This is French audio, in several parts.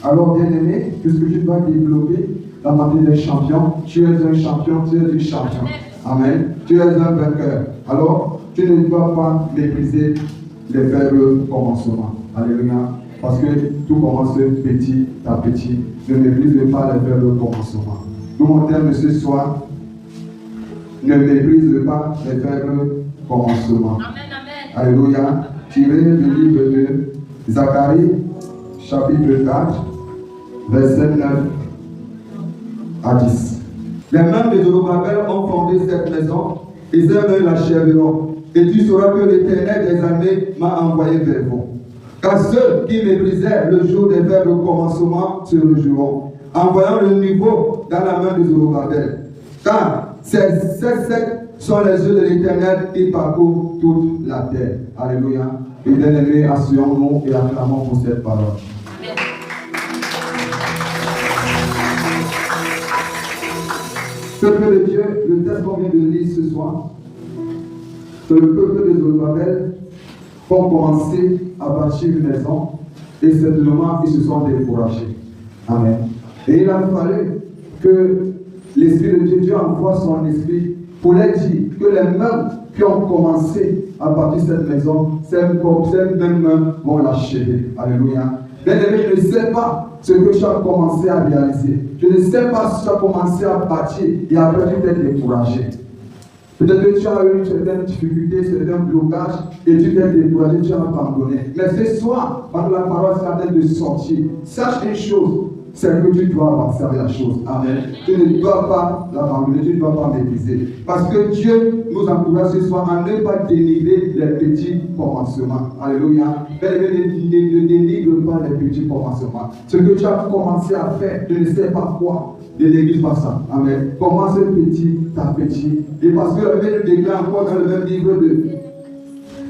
Alors, bien-aimé, puisque tu dois développer la moitié des champions, tu es un champion, tu es une champion. Amen. Tu es un vainqueur. Alors, tu ne dois pas mépriser les faibles commencements. Alléluia. Parce que tout commence petit à petit. Ne méprise pas les faibles commencements. Nous, mon thème de ce soir, ne méprise pas les faibles commencements. Amen, amen. Alléluia. Tiré du livre de Zacharie, chapitre 4, verset 9 à 10. Les mains de Zorobabel ont fondé cette maison, et ses mains l'achèveront. Et tu sauras que l'Éternel des armées m'a envoyé vers vous. Car ceux qui méprisaient le jour des faibles commencements se réjouiront, en voyant le niveau dans la main de Zorobabel. Car ces sept sont les yeux de l'Éternel qui parcourent toute la terre. Alléluia. Et bien-aimés, assurons-nous et acclamons pour cette parole. Peuple de Dieu, le texte qu'on vient de lire ce soir, que le peuple de Zorobabel vont commencer à bâtir une maison et certainement ils se sont découragés. Amen. Et il a fallu que l'Esprit de Dieu envoie son esprit pour leur dire que les mains qui ont commencé à bâtir cette maison, ces mêmes mains vont l'achever. Alléluia. Bien-aimé, je ne sais pas ce que tu as commencé à réaliser. Je ne sais pas si tu as commencé à bâtir et après tu t'es découragé. Peut-être que tu as eu certaines difficultés, certains blocages et tu t'es découragé, tu as abandonné. Mais ce soir, quand la parole est en train de sortir, sache une chose, c'est que tu dois avancer avec la chose. Amen. Tu ne dois pas l'abandonner, tu ne dois pas mépriser. Parce que Dieu nous encourage ce soir à ne pas dénigrer les petits commencements. Alléluia. Ne dénigre pas les petits commencements. Ce que tu as commencé à faire, je ne sais pas quoi. Ne néglige pas ça. Amen. Commence petit à petit. Et parce que la Bible déclare encore dans le même livre de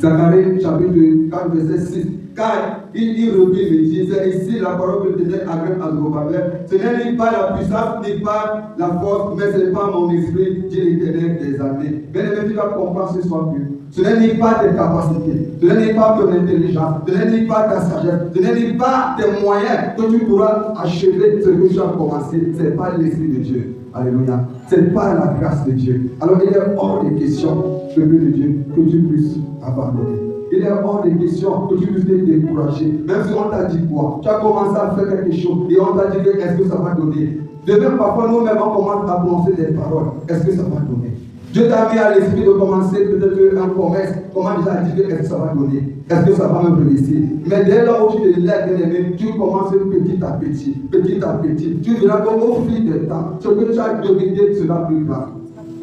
Zacharie, chapitre 4, verset 6. Car il reprit et disait ici la parole que l'Éternel agrée à Zorobabel. Ce n'est ni pas la puissance, ni pas la force, mais c'est pas mon esprit, dit l'Éternel des armées. Bien-aimé, tu vas comprendre ce soir que ce n'est ni pas tes capacités, ce n'est ni pas ton intelligence, ce n'est ni pas ta sagesse, ce n'est ni pas tes moyens que tu pourras achever ce que tu as commencé. Ce n'est pas l'Esprit de Dieu. Alléluia. Ce n'est pas la grâce de Dieu. Alors il est hors de question, peuple de Dieu, que tu puisses abandonner. Il est hors de question que tu puisses te décourager. Même si on t'a dit quoi, tu as commencé à faire quelque chose et on t'a dit que est-ce que ça va donner. De même, parfois nous-mêmes on commence à prononcer des paroles. Est-ce que ça va donner? Dieu t'a mis à l'esprit de commencer peut-être un commerce. Comment déjà dire est-ce que ça va donner? Est-ce que ça va me réussir? Mais dès lors où tu te lèves, bien-aimé, tu commences petit à petit, petit à petit. Tu verras qu'au fil du temps, ce que tu as deviné sera plus grave.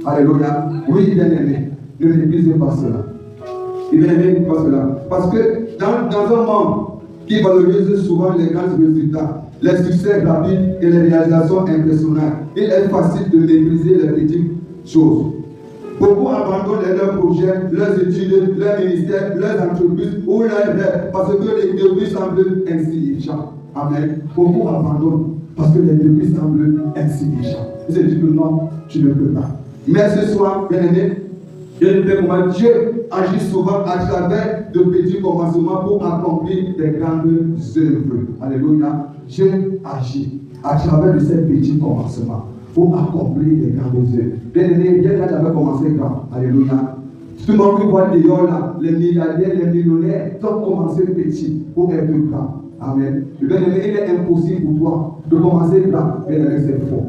Alléluia. Oui, bien-aimé, ne méprise pas cela. Il bien aimé pas cela. Parce que dans un monde qui valorise souvent les grands résultats, les succès rapides et les réalisations impressionnantes, il est facile de mépriser les petites choses. Beaucoup abandonnent leurs projets, leurs études, leurs ministères, leurs entreprises ou leurs rêves parce que les débuts semblent insignifiants. Amen. Beaucoup abandonnent parce que les débuts semblent insignifiants. Ils se disent que non, tu ne peux pas. Mais ce soir, bien aimé, Dieu agit souvent à travers de petits commencements pour accomplir des grandes œuvres. Alléluia. Dieu agit à travers de ces petits commencements pour accomplir des grandes œuvres. Bien aimé, Dieu n'a jamais commencé grand. Alléluia. Tout le monde qui voit dehors là, les milliardaires, les millionnaires, ont commencé petit pour être grand. Amen. Bien aimé, il est impossible pour toi de commencer grand. Bien aimé, c'est faux.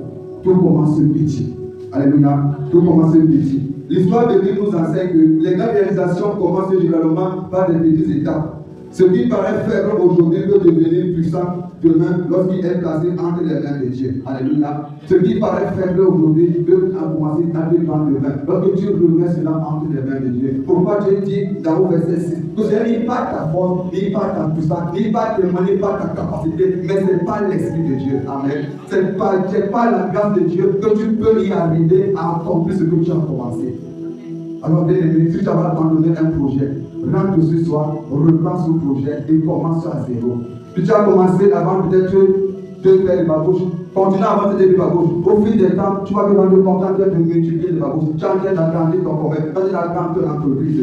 Tout commence petit. Alléluia. Tout commence petit. L'histoire de Dieu nous enseigne que les grandes réalisations commencent généralement par des petites étapes. Ce qui paraît faible aujourd'hui peut devenir puissant demain lorsqu'il est placé entre les mains de Dieu. Alléluia. Ce qui paraît faible aujourd'hui peut commencer à être grand demain lorsque tu remets cela entre les mains de Dieu. Pourquoi Dieu dit dans le verset 6 que ce n'est pas ta force, ni pas ta puissance, ni pas tes moyens, ni pas ta capacité, mais ce n'est pas l'Esprit de Dieu. Amen. Ce n'est pas la grâce de Dieu que tu peux y arriver à accomplir ce que tu as commencé. Alors, bien aimé, si tu as abandonné un projet, rentre ce soir, reprends ce projet et commence à zéro. Si tu as commencé avant peut-être de faire les babouches, continue à avancer des babouches. Au fil des temps, tu vas te rendre compte de multiplier les babouches. Tu es en train d'agrandir ton commerce, tu es en train d'agrandir ton entreprise.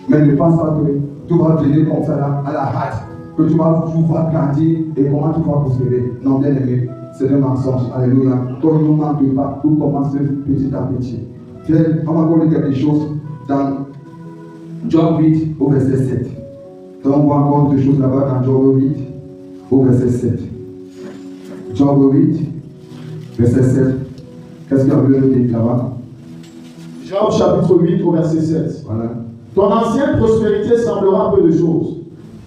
Mais ne pense pas que tout va venir comme ça là, à la hâte. que tu vas pouvoir grandir et comment tu vas prospérer. Non, bien aimé, c'est un mensonge. Alléluia. Quand il ne manque pas, tout commence petit à petit. On va encore lire quelque chose dans Job 8 au verset 7. Donc on voit encore deux choses là-bas dans Job 8 au verset 7. Job 8, verset 7. Qu'est-ce qu'il y a dit là-bas? Job chapitre 8 au verset 7. Voilà. Ton ancienne prospérité semblera peu de choses.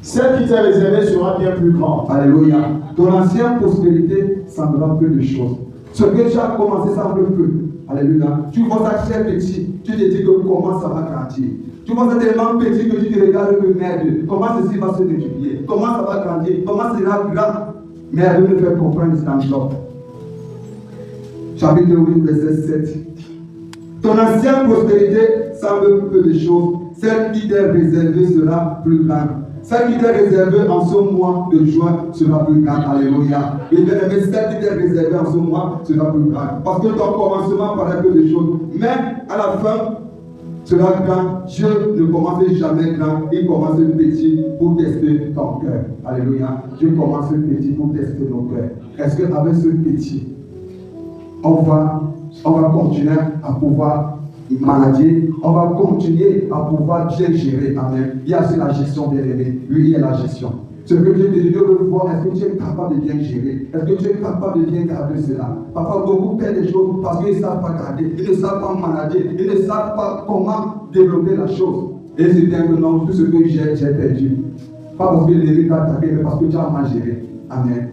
Celle qui t'est réservée sera bien plus grande. Alléluia. Ton ancienne prospérité semblera peu de choses. Ce que tu as commencé semble peu. Alléluia. Tu vois ça très petit. Tu te dis que comment ça va grandir. Tu vois ça tellement petit que tu te regardes que merde. Comment ceci va se multiplier? Comment ça va grandir? Comment ça sera grand? Mais elle veut nous faire comprendre dans Job. Chapitre 8, verset 7. Ton ancienne prospérité semble peu de choses. Celle qui t'est réservée sera plus grande. Celle qui t'est réservée en ce mois de juin sera plus grande. Alléluia. Et bien aimé, celle qui t'est réservée en ce mois sera plus grande. Parce que ton commencement paraît peu de choses. Mais à la fin, sera grand. Dieu ne commence jamais grand. Il commence petit pour tester ton cœur. Alléluia. Dieu commence petit pour tester nos cœurs. Est-ce qu'avec ce petit, on va continuer à pouvoir manager, on va continuer à pouvoir bien gérer. Amen. Il y a aussi la gestion, bien aimé. Oui, il y a la gestion. Ce que Dieu te dit, Dieu veut voir, est-ce que tu es capable de bien gérer? Est-ce que tu es capable de bien garder cela? Parfois, beaucoup perdent des choses parce qu'ils ne savent pas garder, ils ne savent pas manager, ils ne savent pas comment développer la chose. Et c'est bien que non, tout ce que j'ai perdu. Pas parce que l'ennemi t'a attaqué, mais parce que tu as mal géré. Amen.